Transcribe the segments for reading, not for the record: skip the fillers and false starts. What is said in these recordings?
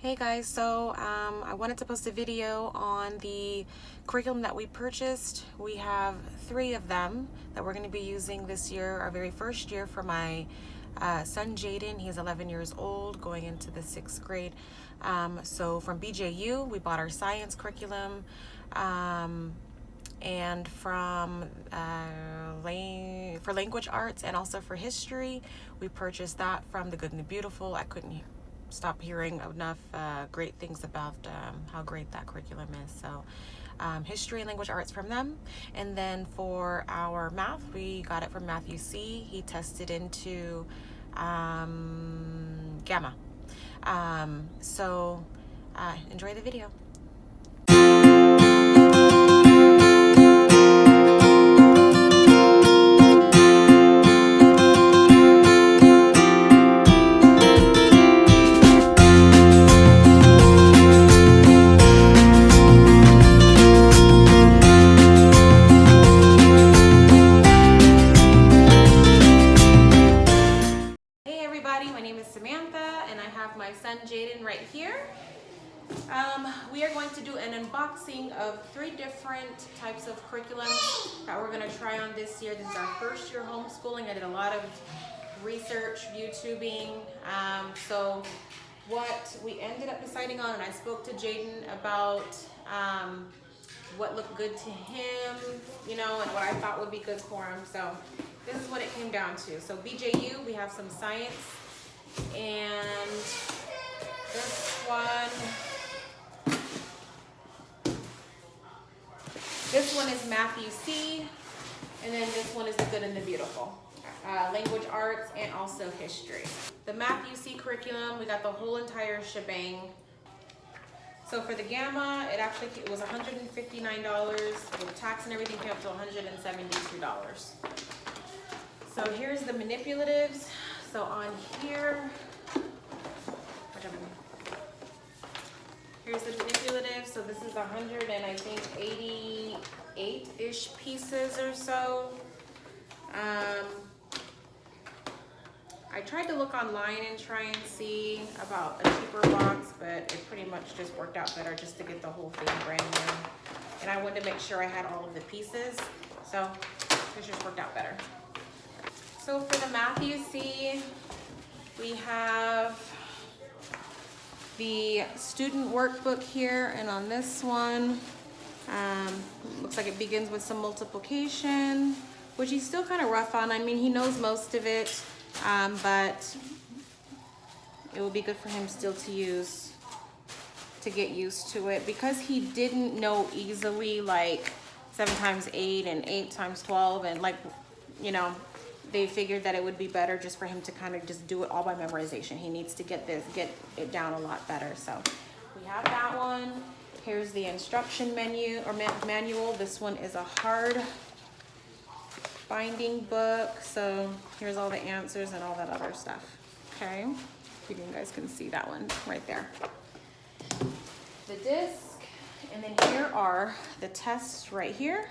Hey guys, so I wanted to post a video on the curriculum that we purchased. We have 3 of them that we're going to be using this year, our very first year for my son Jayden. He's 11 years old, going into the 6th grade. So from BJU, we bought our science curriculum, and from for language arts and also for history, we purchased that from The Good and the Beautiful. I couldn't stop hearing enough great things about how great that curriculum is. So history and language arts from them. And then for our math, we got it from Matthew C. He tested into Gamma. So enjoy the video. My name is Samantha and I have my son Jayden right here. We are going to do an unboxing of 3 different types of curriculum that we're going to try on this year. This is our first year homeschooling. I did a lot of research, YouTubing. So what we ended up deciding on, and I spoke to Jayden about what looked good to him, you know, and what I thought would be good for him. So this is what it came down to. So BJU, we have some science, and this one is Matthew C, and then this one is The Good and the Beautiful. Language arts and also history. The Matthew C curriculum, we got the whole entire shebang. So for the Gamma, it was $159. With tax and everything, came up to $172. So here's the Manipulatives. So on here, here's the Manipulatives. So this is 188-ish pieces or so. I tried to look online and try and see about a cheaper box, but it pretty much just worked out better just to get the whole thing brand new. And I wanted to make sure I had all of the pieces, so this just worked out better. So for the Matthew C, we have the student workbook here, and on this one, looks like it begins with some multiplication, which he's still kind of rough on. I mean, he knows most of it, but it will be good for him still to get used to it, because he didn't know easily like 7 times 8 and 8 times 12, and like, you know, they figured that it would be better just for him to kind of just do it all by memorization. He needs to get it down a lot better. So we have that one. Here's the instruction manual. This one is a hard binding book. So here's all the answers and all that other stuff. Okay, you guys can see that one right there. The disc, and then here are the tests right here.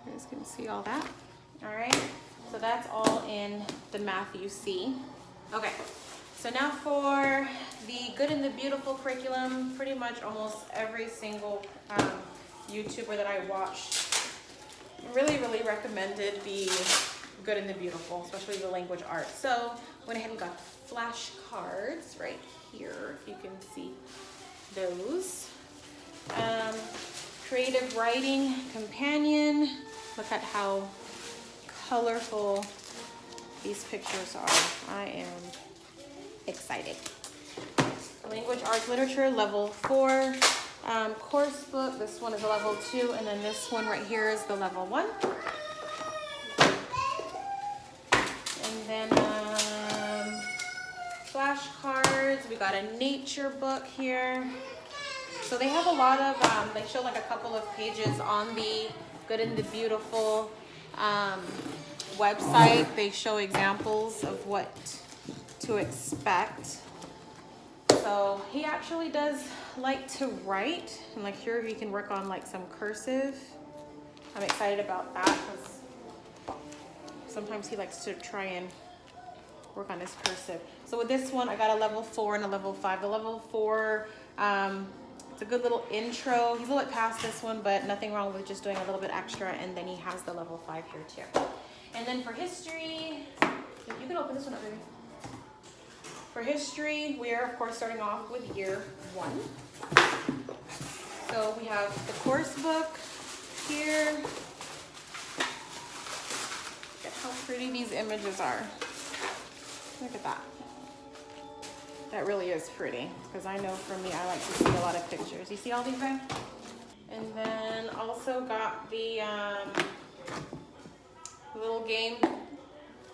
You guys can see all that. All right, so that's all in the Matthew C. Okay, so now for the Good and the Beautiful curriculum, pretty much almost every single YouTuber that I watched really recommended the Good and the Beautiful, especially the language arts. So went ahead and got flashcards right here, if you can see those. Creative writing companion. Look at how colorful these pictures are. I am excited. Language arts literature level 4 course book. This one is a level 2, and then this one right here is the level 1. And then flashcards. We got a nature book here. So they have a lot of, they show like a couple of pages on the Good and the Beautiful website. They show examples of what to expect. So he actually does like to write, and like here he can work on like some cursive. I'm excited about that because sometimes he likes to try and work on his cursive. So with this one, I got a level 4 and a level 5. The level 4, it's a good little intro. He's a little bit past this one, but nothing wrong with just doing a little bit extra. And then he has the level 5 here too. And then for history, you can open this one up, baby. For history, we are of course starting off with year 1. So we have the course book here. Look at how pretty these images are. Look at that. That really is pretty, because I know for me, I like to see a lot of pictures. You see all these there? And then also got the little game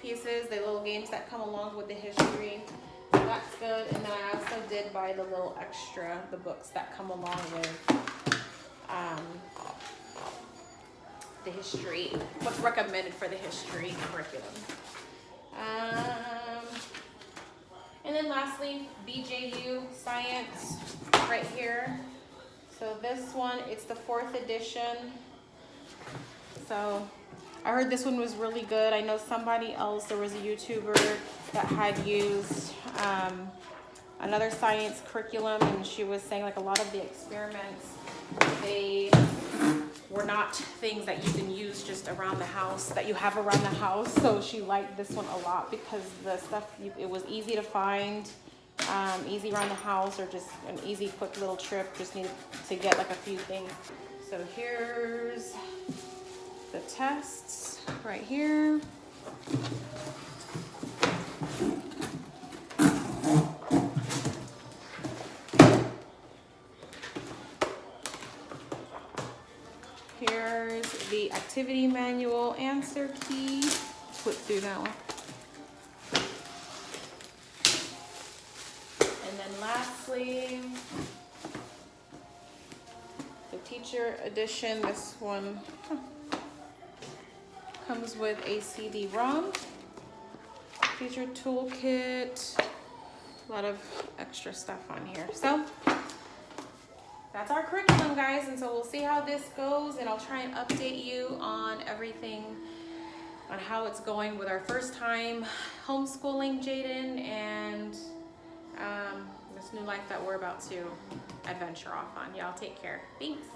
pieces, the little games that come along with the history. So that's good. And then I also did buy the little extra, the books that come along with the history, what's recommended for the history curriculum. And then lastly, Bju Science right here. So this one, it's the 4th edition. So I heard this one was really good. I know somebody else, there was a YouTuber that had used another science curriculum, and she was saying like a lot of the experiments, they were not things that you can use just around the house, that you have around the house. So she liked this one a lot because the stuff, it was easy to find, easy around the house, or just an easy quick little trip, just needed to get like a few things. So here's the tests right here. Here's the activity manual answer key. Flip through that one. And then lastly, the teacher edition. This one comes with a CD-ROM, teacher toolkit, a lot of extra stuff on here. So that's our curriculum, guys, and so we'll see how this goes, and I'll try and update you on everything, on how it's going with our first time homeschooling Jayden and this new life that we're about to adventure off on. Y'all take care. Thanks.